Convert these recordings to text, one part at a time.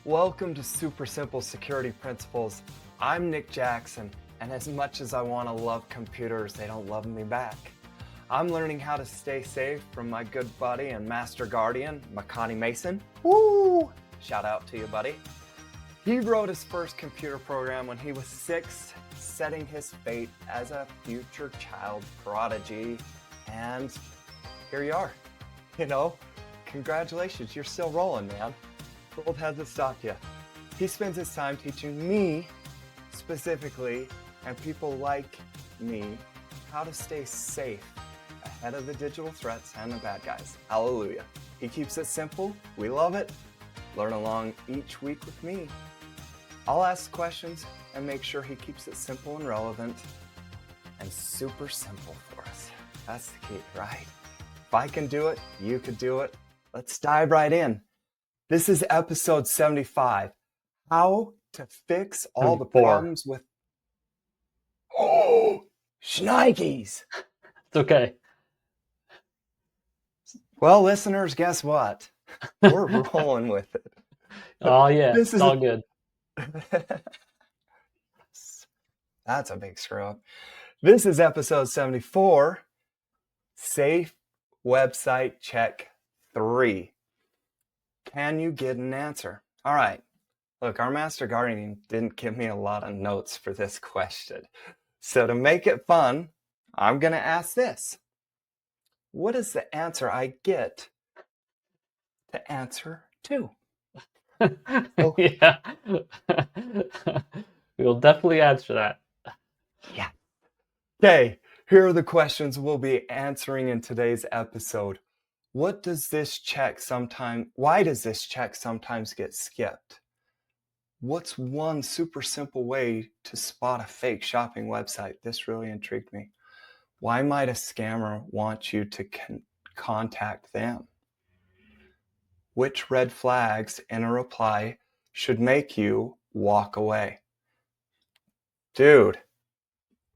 Welcome to Super Simple Security Principles. I'm Nick Jackson, and as much as I want to love computers, they don't love me back. I'm learning how to stay safe from my good buddy and master guardian, Makani Mason. Woo! Shout out to you, buddy. He wrote his first computer program when he was 6, setting his fate as a future child prodigy. And here you are. You know, congratulations, you're still rolling, man. The world hasn't stopped you. He spends his time teaching me, specifically, and people like me, how to stay safe ahead of the digital threats and the bad guys. Hallelujah. He keeps it simple. We love it. Learn along each week with me. I'll ask questions and make sure he keeps it simple and relevant and super simple for us. That's the key, right? If I can do it, you could do it. Let's dive right in. This is episode 75. How to fix all the problems with... Oh, shnikes. It's okay. Well, listeners, guess what? We're rolling with it. Oh, yeah. It's all good. That's a big screw up. This is episode 74. Safe Website Check 3. Can you get an answer? All right. Look, our master guardian didn't give me a lot of notes for this question. So to make it fun, I'm going to ask this. What is the answer I get to answer 2? Oh. Yeah. We'll definitely answer that. Yeah. Okay, here are the questions we'll be answering in today's episode. Why does this check sometimes get skipped? What's one super simple way to spot a fake shopping website? This really intrigued me. Why might a scammer want you to contact them? Which red flags in a reply should make you walk away? Dude,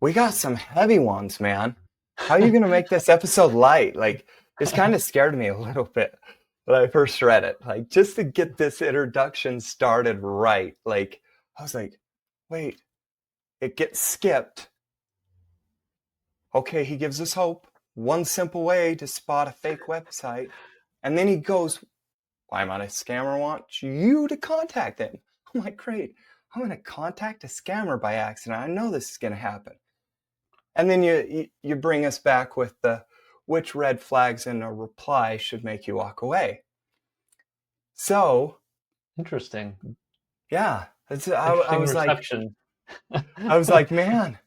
we got some heavy ones, man. How are you going to make this episode light? Like, this kind of scared me a little bit when I first read it. Like, just to get this introduction started right. Like, I was like, wait, it gets skipped. Okay, he gives us hope. One simple way to spot a fake website. And then he goes, why might a scammer want you to contact them? I'm like, great. I'm going to contact a scammer by accident. I know this is going to happen. And then you bring us back with the which red flags in a reply should make you walk away. So interesting. Yeah, I was reception. like, man.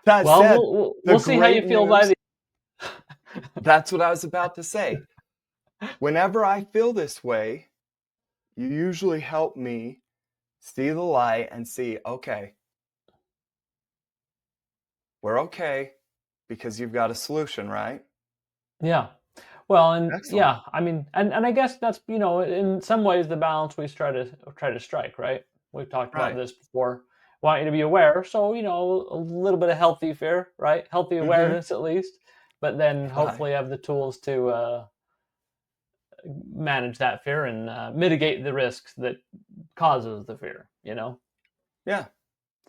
That well, said, we'll see how you feel by the. That's what I was about to say. Whenever I feel this way, you usually help me see the light and see, okay, we're okay because you've got a solution, right? Yeah. Well, and excellent. Yeah, I mean, and I guess that's, in some ways the balance we try to strike, right? We've talked about this before. Want you to be aware, so a little bit of healthy fear, right? Healthy awareness at least, but then hopefully have the tools to manage that fear and mitigate the risks that causes the fear. Yeah.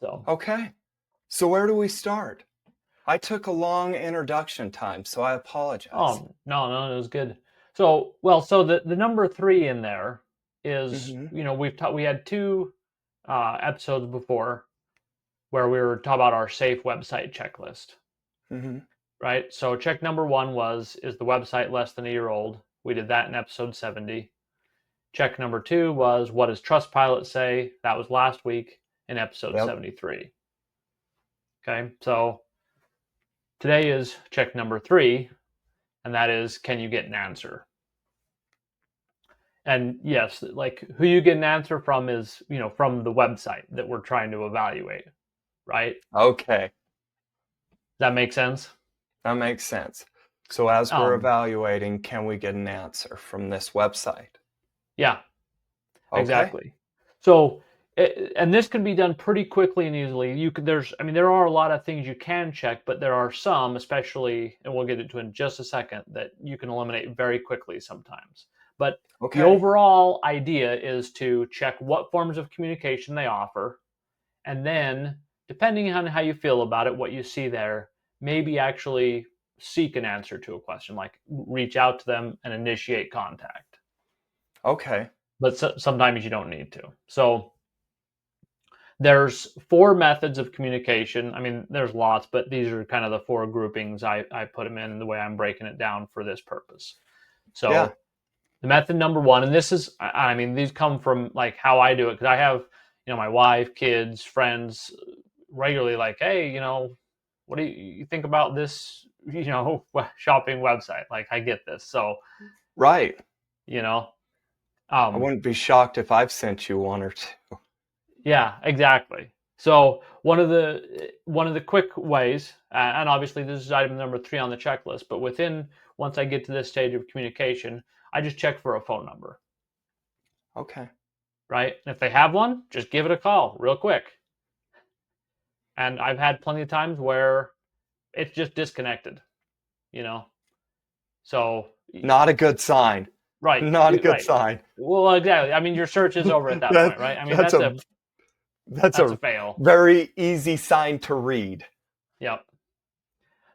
So okay. So where do we start? I took a long introduction time, so I apologize. Oh, no, it was good. So the number 3 in there is, we had 2 episodes before where we were talking about our safe website checklist. Right? So check number 1 is the website less than a year old? We did that in episode 70. Check number 2 was, what does Trustpilot say? That was last week in episode 73. Okay, so today is check number 3, and that is, can you get an answer? And yes, like who you get an answer from is, from the website that we're trying to evaluate, right? Okay. That makes sense? That makes sense. So as we're evaluating, can we get an answer from this website? Yeah, exactly. So, and this can be done pretty quickly and easily. There are a lot of things you can check, but there are some, especially, and we'll get into in just a second, that you can eliminate very quickly sometimes. But the Okay. overall idea is to check what forms of communication they offer, and then, depending on how you feel about it, what you see there, maybe actually seek an answer to a question, like reach out to them and initiate contact. Okay. But sometimes you don't need to. So there's 4 methods of communication. I mean, there's lots, but these are kind of the 4 groupings I put them in the way I'm breaking it down for this purpose. Yeah. So the method number 1, and this is, I mean, these come from like how I do it, because I have, my wife, kids, friends regularly like, hey, what do you think about this, shopping website? Like, I get this. So, Right. you know, I um, wouldn't be shocked if I've sent you one or two. yeah, exactly. So one of the quick ways, and obviously this is item number 3 on the checklist, but once I get to this stage of communication, I just check for a phone number, Okay. right? And if they have one, just give it a call real quick. And I've had plenty of times where it's just disconnected, you know. So Not a good sign. right, Not a good right. sign. Well, exactly. I mean, your search is over at that that, point, right? I mean, that's that's a a that's that's a a fail. very easy sign to read. Yep.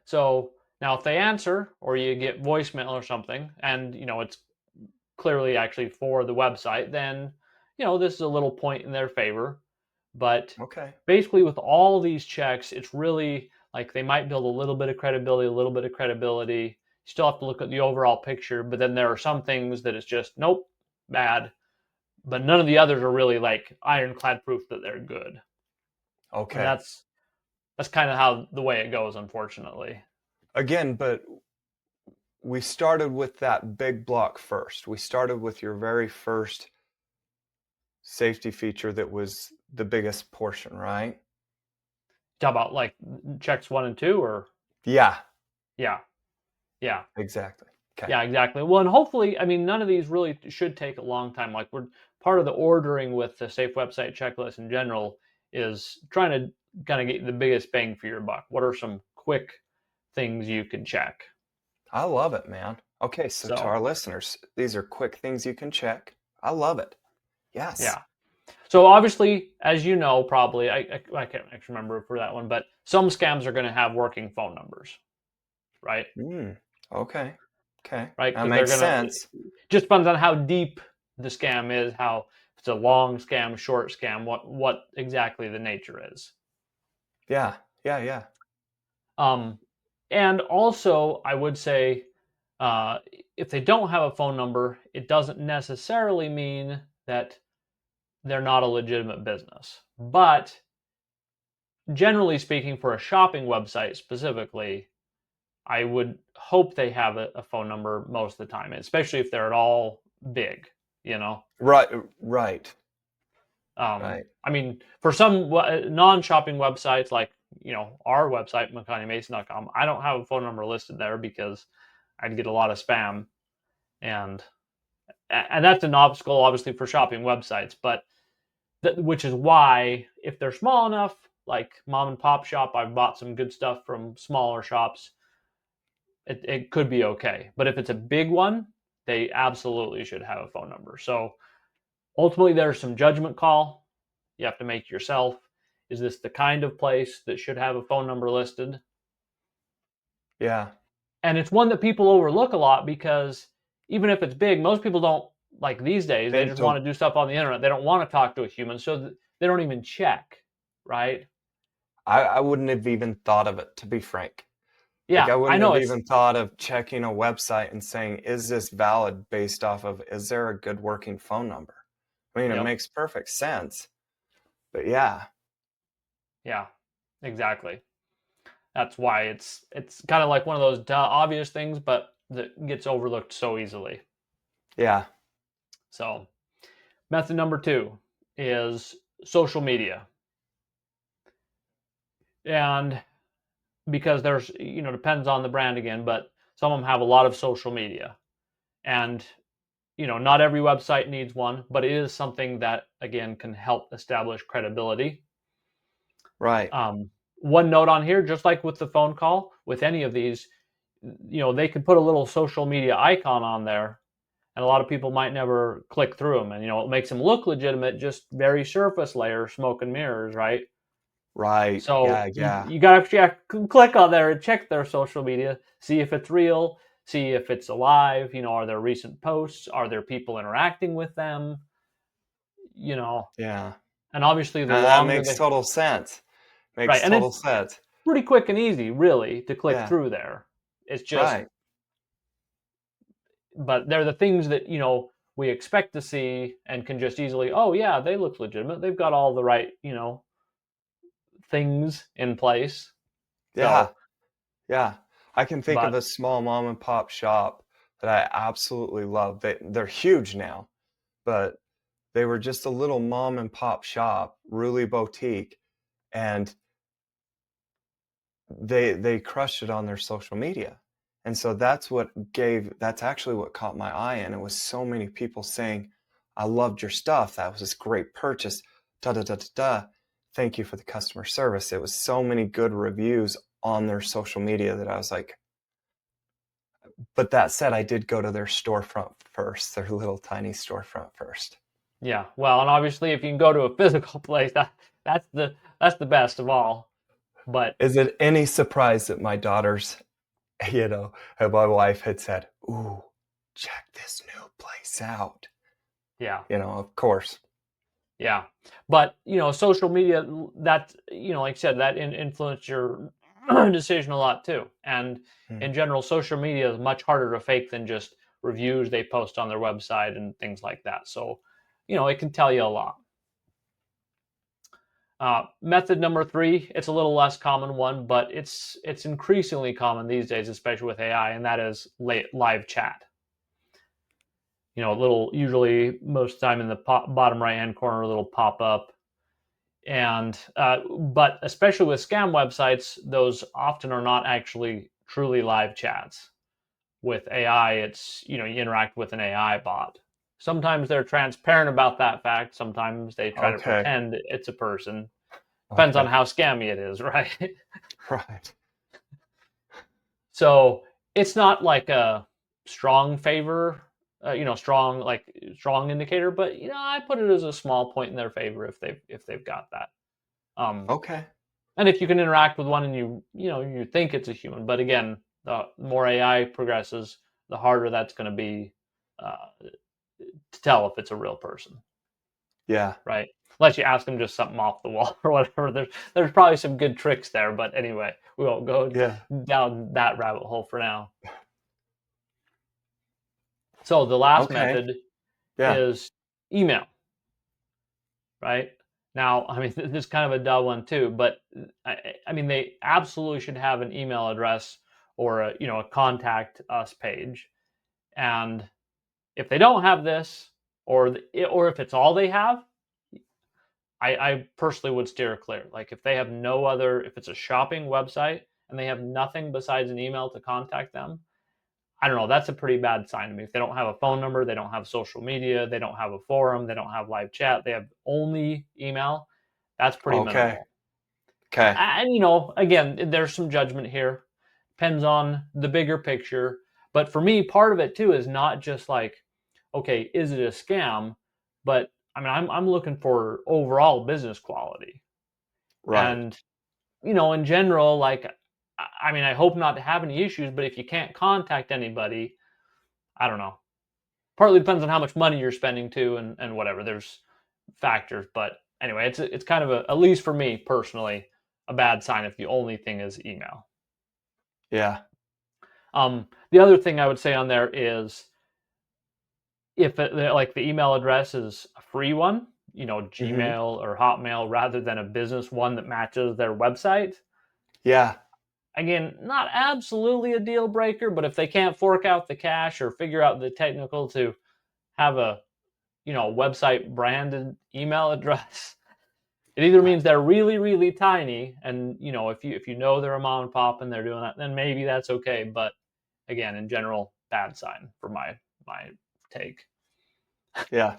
So now, if they answer or you get voicemail or something, and it's clearly actually for the website, then this is a little point in their favor. But Okay. basically, with all these checks, it's really like they might build a little bit of credibility, a little bit of credibility. You still have to look at the overall picture, but then there are some things that it's just nope, bad. But none of the others are really like ironclad proof that they're good. And Okay. that's kind of how the way it goes, unfortunately. Again, but we started with that big block first. We started with your very first safety feature that was the biggest portion, right? Talk about like checks 1 and 2, or Yeah, yeah, yeah, exactly. Okay. yeah, exactly. Well, and hopefully, I mean, none of these really should take a long time. Like, we're part of the ordering with the safe website checklist in general is trying to kind of get the biggest bang for your buck. What are some quick things you can check? I love it, man. Okay, so to So our listeners, these are quick things you can check. I love it. Yes. yeah. So obviously, as you know, probably I can't actually remember for that one, but some scams are going to have working phone numbers, right? Okay. Okay. Right, That because they're makes gonna sense. just depends on how deep the scam is, how if it's a long scam, short scam, what exactly the nature is. Yeah. Yeah. Yeah. Um, and also, I would say, uh, if they don't have a phone number, it doesn't necessarily mean that they're not a legitimate business. But generally speaking, for a shopping website specifically, I would hope they have a phone number most of the time, especially if they're at all big, you know. Right. Right. Right. I mean, for some non-shopping websites like our website, McConaugheyMason.com, I don't have a phone number listed there because I'd get a lot of spam, and that's an obstacle, obviously, for shopping websites. But which is why, if they're small enough, like mom and pop shop, I've bought some good stuff from smaller shops. It could be okay, but if it's a big one, they absolutely should have a phone number. So ultimately, there's some judgment call you have to make yourself. Is this the kind of place that should have a phone number listed? Yeah. And it's one that people overlook a lot because even if it's big, most people don't, like these days, they They just want don't. to do stuff on the internet. They don't want to talk to a human, so they don't even check, right? I wouldn't have even thought of it, to be frank. Like, Yeah, I I wouldn't know have it's even thought of checking a website and saying, is this valid based off of, is there a good working phone number? I mean, it yep, makes perfect sense. But yeah. yeah, exactly. That's why it's kind of like one of those obvious things, but that gets overlooked so easily. Yeah. So, method number 2 is social media. And because there's, depends on the brand again, but some of them have a lot of social media. And, not every website needs one, but it is something that, again, can help establish credibility. Right. One note on here, just like with the phone call, with any of these, they could put a little social media icon on there, and a lot of people might never click through them. And it makes them look legitimate, just very surface layer, smoke and mirrors, right? Right. So Yeah, you yeah. you gotta actually click on there and check their social media, see if it's real, see if it's alive. Are there recent posts? Are there people interacting with them? You know, Yeah. and obviously the That longer makes they total sense. right, Makes and total it's sense. pretty quick and easy, really, to click Yeah. through there. It's just, Right. but they're the things that we expect to see and can just easily. Oh yeah, they look legitimate. They've got all the right things in place. Yeah. So, Yeah. I can think of but a small mom and pop shop that I absolutely love. They're huge now, but they were just a little mom and pop shop, really boutique, and they crushed it on their social media. And so that's actually what caught my eye, and it was so many people saying, "I loved your stuff. That was this great purchase. Da da da da da. Thank you for the customer service." It was so many good reviews on their social media that I was like, but that said, I did go to their storefront first, their little tiny storefront first. yeah, well, and obviously, if you can go to a physical place, that's the best of all. But Is it any surprise that my daughters, and my wife had said, "Ooh, check this new place out." yeah, Of course. yeah, but social media, that like I said, that influenced your decision a lot too. And Mm. in general, social media is much harder to fake than just reviews they post on their website and things like that. So, it can tell you a lot. Method number three, it's a little less common one, but it's increasingly common these days, especially with AI, and that is live chat. A little, usually most of the time in the bottom right hand corner, a little pop up. And but especially with scam websites, those often are not actually truly live chats. With AI, it's you interact with an AI bot. Sometimes they're transparent about that fact. Sometimes they try to Okay. pretend it's a person. Depends on Okay. how scammy it is, right? Right. So it's not like a strong favor, strong indicator, but I put it as a small point in their favor if they've got that. Um, Okay. and if you can interact with one and you think it's a human, but again, the more AI progresses, the harder that's going to be to tell if it's a real person, Yeah. right? Unless you ask them just something off the wall or whatever. There's probably some good tricks there, but anyway, we won't go Yeah. down that rabbit hole for now. So the last Okay. method Yeah. is email, right? Now, I mean, this is kind of a dull one too, but I mean, they absolutely should have an email address or a contact us page. And if they don't have this, or if it's all they have, I personally would steer clear. Like if they have no other, if it's a shopping website and they have nothing besides an email to contact them, I don't know. That's a pretty bad sign to me. If they don't have a phone number, they don't have social media, they don't have a forum, they don't have live chat, they have only email. That's pretty Okay. minimal. Okay. And again, there's some judgment here. Depends on the bigger picture. But for me, part of it too is not just like, okay, is it a scam? But I mean, I'm looking for overall business quality. Right. And in general, like, I mean, I hope not to have any issues. But if you can't contact anybody, I don't know. Partly depends on how much money you're spending too, and whatever. There's factors, but anyway, it's kind of at least for me personally, a bad sign if the only thing is email. Yeah. The other thing I would say on there is if like the email address is a free one, Mhm. Gmail or Hotmail, rather than a business one that matches their website. Yeah. Again, not absolutely a deal breaker, but if they can't fork out the cash or figure out the technical to have a website branded email address, it either means they're really, really tiny, and if you know they're a mom and pop and they're doing that, then maybe that's okay. But again, in general, bad sign for my take. Yeah.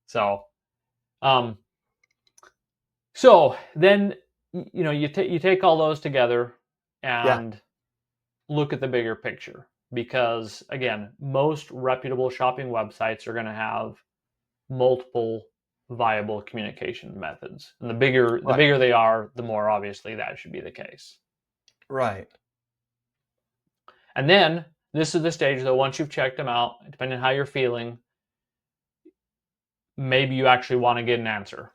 So, um, so then you take all those together Yeah. and look at the bigger picture. because again, most reputable shopping websites are going to have multiple viable communication methods. And the bigger they are, the more obviously that should be the case. Right. And then this is the stage though, once you've checked them out, depending on how you're feeling, maybe you actually want to get an answer.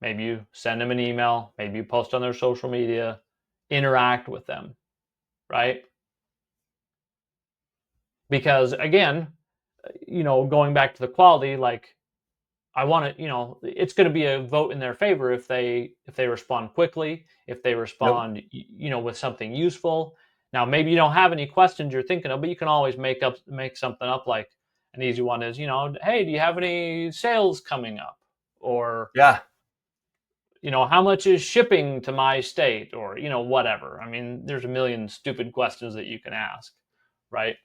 Maybe you send them an email, maybe you post on their social media, interact with them, right? Because again, going back to the quality, like I want to, it's going to be a vote in their favor if they respond quickly, if they respond, Yep. with something useful. Now, maybe you don't have any questions you're thinking of, but you can always make something up. Like an easy one is, hey, do you have any sales coming up? Or, Yeah. how much is shipping to my state? Or, whatever. I mean, there's a million stupid questions that you can ask, right?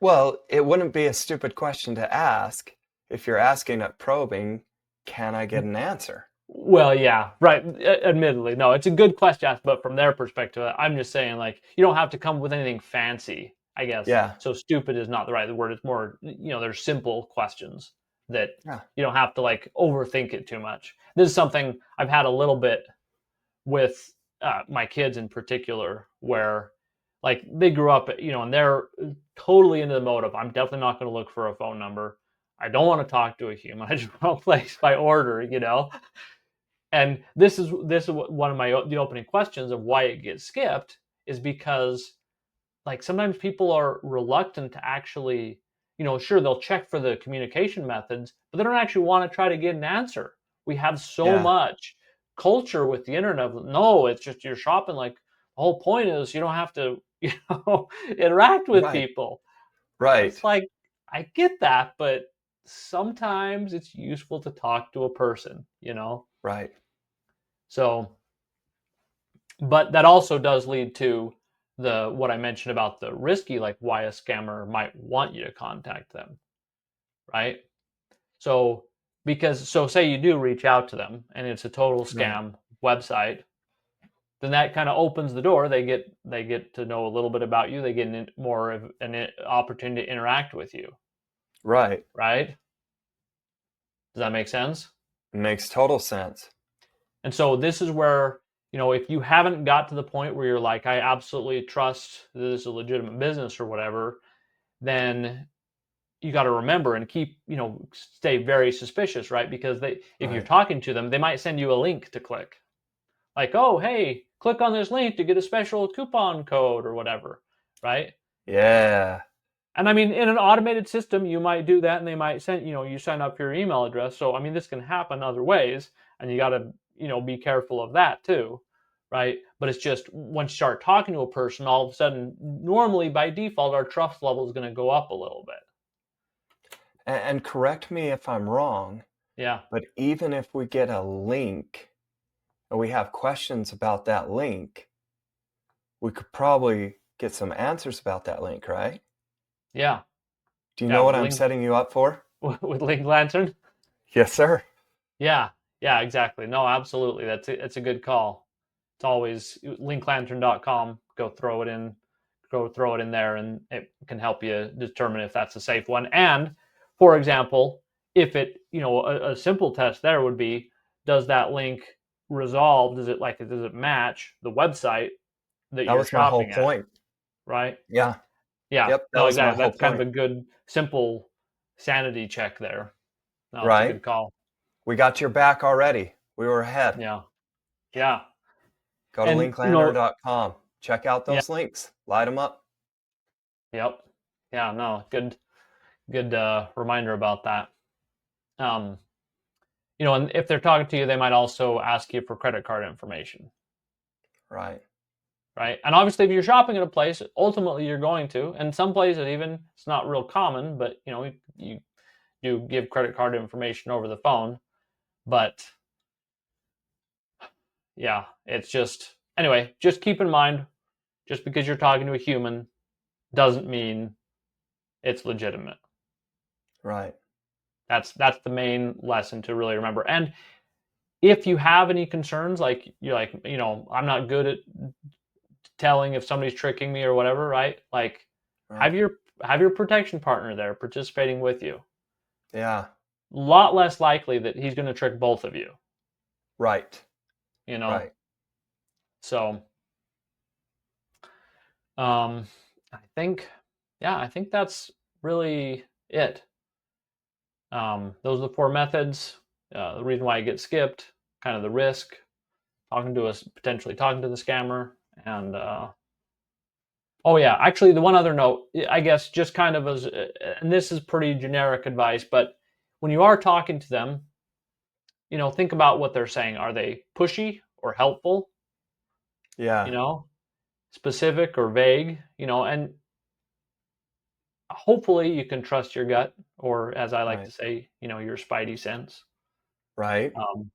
Well, it wouldn't be a stupid question to ask if you're asking it probing, can I get an answer? Well, yeah, right. Admittedly, no, it's a good question, but from their perspective, I'm just saying, like, you don't have to come with anything fancy, I guess. Yeah. So stupid is not the right word. It's more, there's simple questions that Yeah. you don't have to like overthink it too much. This is something I've had a little bit with my kids in particular, where like they grew up, and they're totally into the mode of, I'm definitely not going to look for a phone number. I don't want to talk to a human. I just want to place my order. And this is one of the opening questions of why it gets skipped is because like sometimes people are reluctant to actually, sure they'll check for the communication methods, but they don't actually want to try to get an answer. We have so Yeah. much culture with the internet. No, it's just you're shopping. Like the whole point is you don't have to, interact with Right. people. Right. It's like I get that, but sometimes it's useful to talk to a person. Right. So, but that also does lead to what I mentioned about the risky, like why a scammer might want you to contact them, right? So, say you do reach out to them and it's a total Right. scam website, then that kind of opens the door. They get to know a little bit about you. They get more of an opportunity to interact with you, Right. right? Does that make sense? Makes total sense. And so this is where, if you haven't got to the point where you're like, I absolutely trust this is a legitimate business or whatever, then you got to remember and keep, stay very suspicious, right? Because if you're Right. talking to them, they might send you a link to click. Like, oh, hey, click on this link to get a special coupon code or whatever, right? Yeah. And I mean, in an automated system, you might do that and they might send, you sign up your email address. So, I mean, this can happen other ways and you got to, be careful of that too, right? But it's just once you start talking to a person, all of a sudden, normally by default, our trust level is going to go up a little bit. And correct me if I'm wrong, Yeah. but even if we get a link and we have questions about that link, we could probably get some answers about that link, right? Yeah. Do you Yeah. know what I'm setting you up for? With Link Lantern. Yes, sir. Yeah. Yeah, exactly. No, absolutely. That's a good call. It's always linklantern.com. Go throw it in there and it can help you determine if that's a safe one. And for example, if it, a simple test there would be, does that link resolve? Does it match the website that That you're was my whole shopping at? point. Right? Yeah. Yeah. Yep, that No, was my exactly. whole That's kind of point. a good, simple sanity check there. No, it's a Right? good call. We got your back already. We were ahead. Yeah. Yeah. Go to And, linklantern.com. Check out yeah. those links. Light them up. Yep. Yeah, no, good reminder about that. Um, and if they're talking to you, they might also ask you for credit card information, Right. right? And obviously, if you're shopping at a place, ultimately you're going to, and some places even it's not real common, but you do give credit card information over the phone. But yeah, it's just anyway, just keep in mind, just because you're talking to a human doesn't mean it's legitimate. Right. That's the main lesson to really remember. And if you have any concerns, like you're like, I'm not good at telling if somebody's tricking me or whatever, right? Like, Right. Have your protection partner there participating with you. Yeah. A lot less likely that he's going to trick both of you, Right. you know? Right. So, um, I think, yeah, I think that's really it. Those are the four methods. The reason why I get skipped, kind of the risk, potentially talking to the scammer, and oh yeah, actually, the one other note, I guess, just kind of as, and this is pretty generic advice, but when you are talking to them, think about what they're saying. Are they pushy or helpful? You Yeah. know, specific or vague? And hopefully you can trust your gut, or as I like to Right. say, your spidey sense. Right. Um,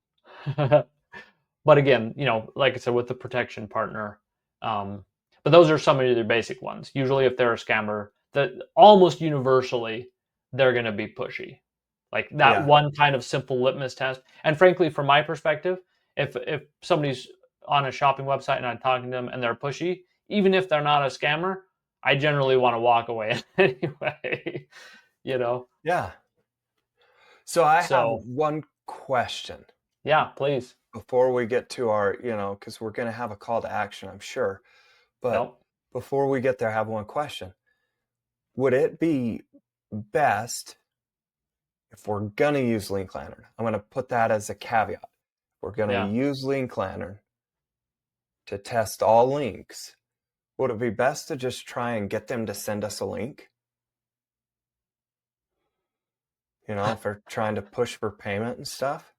but again, like I said, with the protection partner, um, but those are some of the basic ones. Usually, if they're a scammer, that almost universally they're going to be pushy. Like that Yeah. one kind of simple litmus test. And frankly, from my perspective, if somebody's on a shopping website and I'm talking to them and they're pushy, even if they're not a scammer, I generally want to walk away anyway. you know. Yeah. So I have So one question yeah, please. before we get to our, because we're going to have a call to action, I'm sure. But Yep. before we get there, I have one question. Would it be best if we're going to use Link Lantern? I'm going to put that as a caveat. We're going to Yeah. use Link Lantern to test all links. Would it be best to just try and get them to send us a link? If they're trying to push for payment and stuff.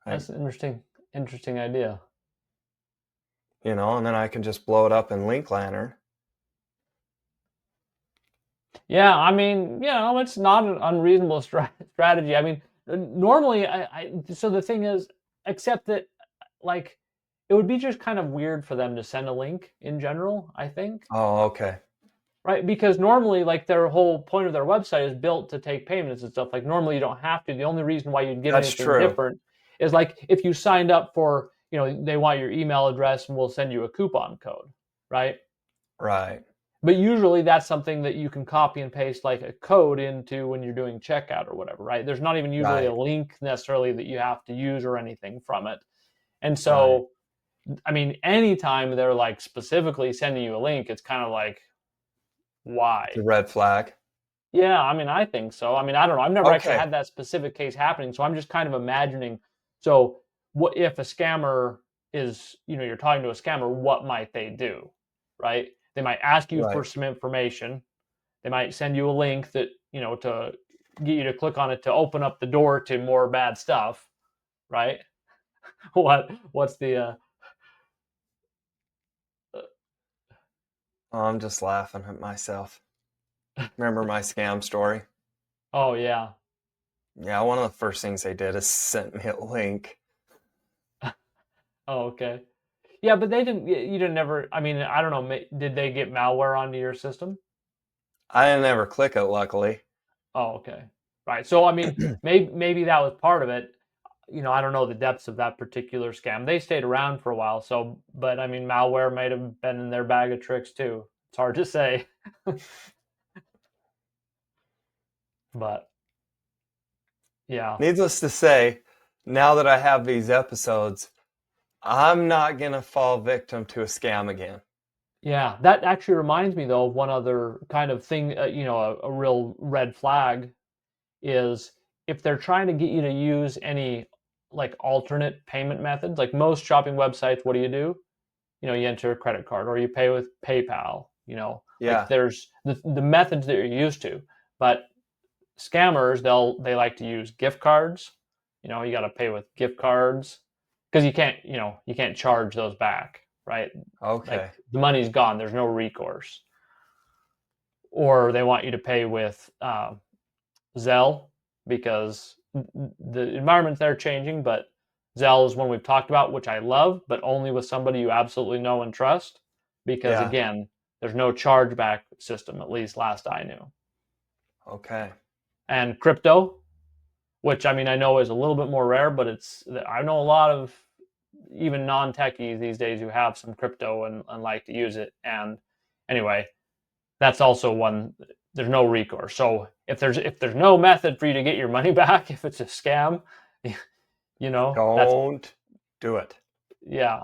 Like, That's an interesting idea. and then I can just blow it up in Link Lantern. Yeah, I mean, it's not an unreasonable strategy. I mean, normally, so the thing is, except that, like, it would be just kind of weird for them to send a link in general, I think, Oh, okay. right? Because normally, like, their whole point of their website is built to take payments and stuff. Like, normally you don't have to. The only reason why you'd get That's anything true. different is like if you signed up for, they want your email address and we'll send you a coupon code, right? Right. But usually that's something that you can copy and paste like a code into when you're doing checkout or whatever, right? There's not even usually a Right. link necessarily that you have to use or anything from it. And Right. so, I mean, anytime they're like specifically sending you a link, it's kind of like, It's a why? red flag. Yeah, I mean, I think so. I mean, I don't know. I've never actually Okay. had that specific case happening. So I'm just kind of imagining. So, what if a scammer is, you're talking to a scammer, what might they do? Right? They might ask you for Right. some information. They might send you a link that, to get you to click on it to open up the door to more bad stuff, right? What's the Oh, I'm just laughing at myself. Remember my scam story? oh yeah. Yeah, one of the first things they did is sent me a link. Oh, okay. Yeah, but you didn't never, I mean, I don't know, did they get malware onto your system? I didn't ever click it, luckily. Oh, okay. Right. So I mean, maybe that was part of it. I don't know the depths of that particular scam. They stayed around for a while, so but I mean malware might have been in their bag of tricks too. It's hard to say. But yeah. Needless to say, now that I have these episodes, I'm not going to fall victim to a scam again. Yeah, that actually reminds me though of one other kind of thing, a real red flag is if they're trying to get you to use any like alternate payment methods, like most shopping websites, what do? You enter a credit card or you pay with PayPal, like Yeah. there's the methods that you're used to. But scammers, they like to use gift cards. You got to pay with gift cards because you can't charge those back, right? Okay. Like the money's gone. There's no recourse. Or they want you to pay with Zelle because the environments there are changing, but Zelle is one we've talked about, which I love, but only with somebody you absolutely know and trust. Because Yeah. again, there's no chargeback system, at least last I knew. Okay. And crypto, which I mean I know is a little bit more rare, but I know a lot of even non-techies these days who have some crypto and like to use it. And anyway, that's also one. There's no recourse. So if there's no method for you to get your money back, if it's a scam, don't do it. Yeah.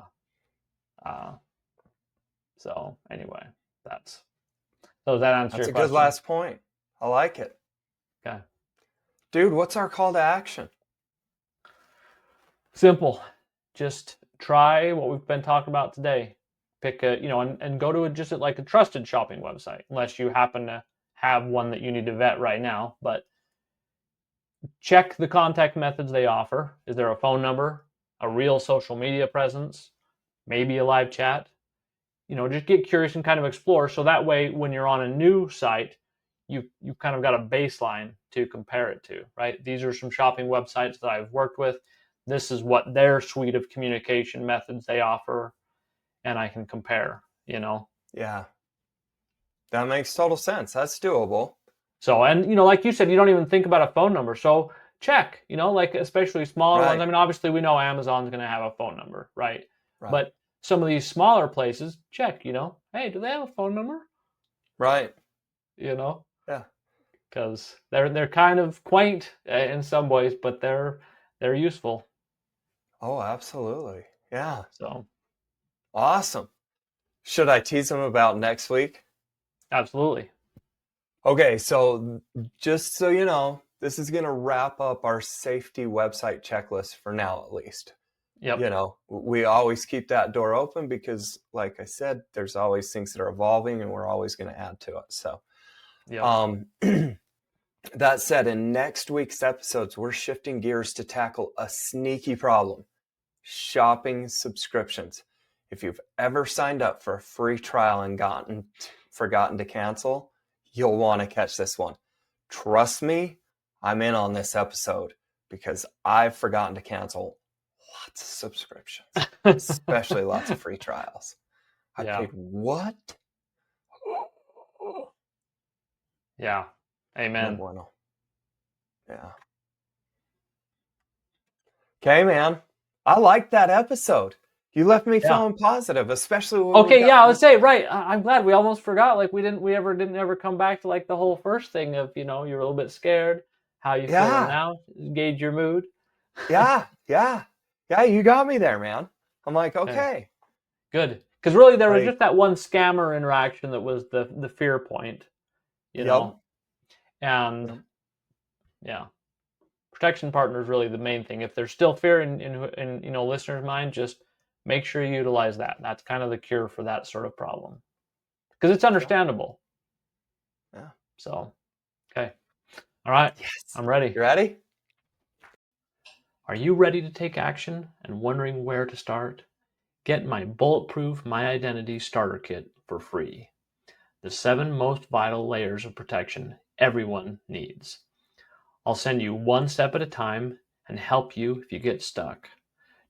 So anyway, does that answer That's your a good question? last point. I like it. Okay. Dude, what's our call to action? Simple. Just try what we've been talking about today. Pick and go to just like a trusted shopping website, unless you happen to have one that you need to vet right now. But check the contact methods they offer. Is there a phone number, a real social media presence, maybe a live chat? Just get curious and kind of explore. So that way, when you're on a new site, you've kind of got a baseline to compare it to, right? These are some shopping websites that I've worked with. This is what their suite of communication methods they offer, and I can compare, Yeah. That makes total sense. That's doable. So, and, like you said, you don't even think about a phone number. So check, like especially smaller ones. Right. I mean, obviously we know Amazon's going to have a phone number, right? Right. But some of these smaller places, check, hey, do they have a phone number? Right. Yeah. Because they're kind of quaint in some ways, but they're useful. Oh, absolutely. Yeah. So Awesome. Should I tease them about next week? Absolutely. Okay, so just so you know, this is going to wrap up our safety website checklist for now, at least. Yep. We always keep that door open because, like I said, there's always things that are evolving and we're always going to add to it. So, Yep. That said, in next week's episodes, we're shifting gears to tackle a sneaky problem: shopping subscriptions. If you've ever signed up for a free trial and forgotten to cancel, you'll want to catch this one. Trust me, I'm in on this episode because I've forgotten to cancel lots of subscriptions, especially lots of free trials. I paid what? Yeah. Amen. No bueno. Yeah. Okay, man. I liked that episode. You left me feeling positive, especially when okay, yeah, I would say, right. I'm glad we almost forgot. Like we didn't ever come back to like the whole first thing of, you're a little bit scared. How you feeling now? Gauge your mood. Yeah. You got me there, man. I'm like, okay. Good. Because really there was just that one scammer interaction that was the fear point, know. And yeah. Protection partner is really the main thing. If there's still fear in listeners' mind, just make sure you utilize that. That's kind of the cure for that sort of problem, because it's understandable. Yeah. So, okay. All right. Yes. I'm ready. You ready? Are you ready to take action and wondering where to start? Get my Bulletproof My Identity Starter Kit for free. The 7 most vital layers of protection everyone needs. I'll send you one step at a time and help you if you get stuck.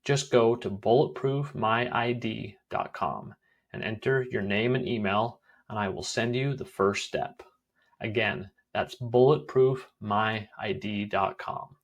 Just go to bulletproofmyid.com and enter your name and email, and I will send you the first step. Again, that's bulletproofmyid.com.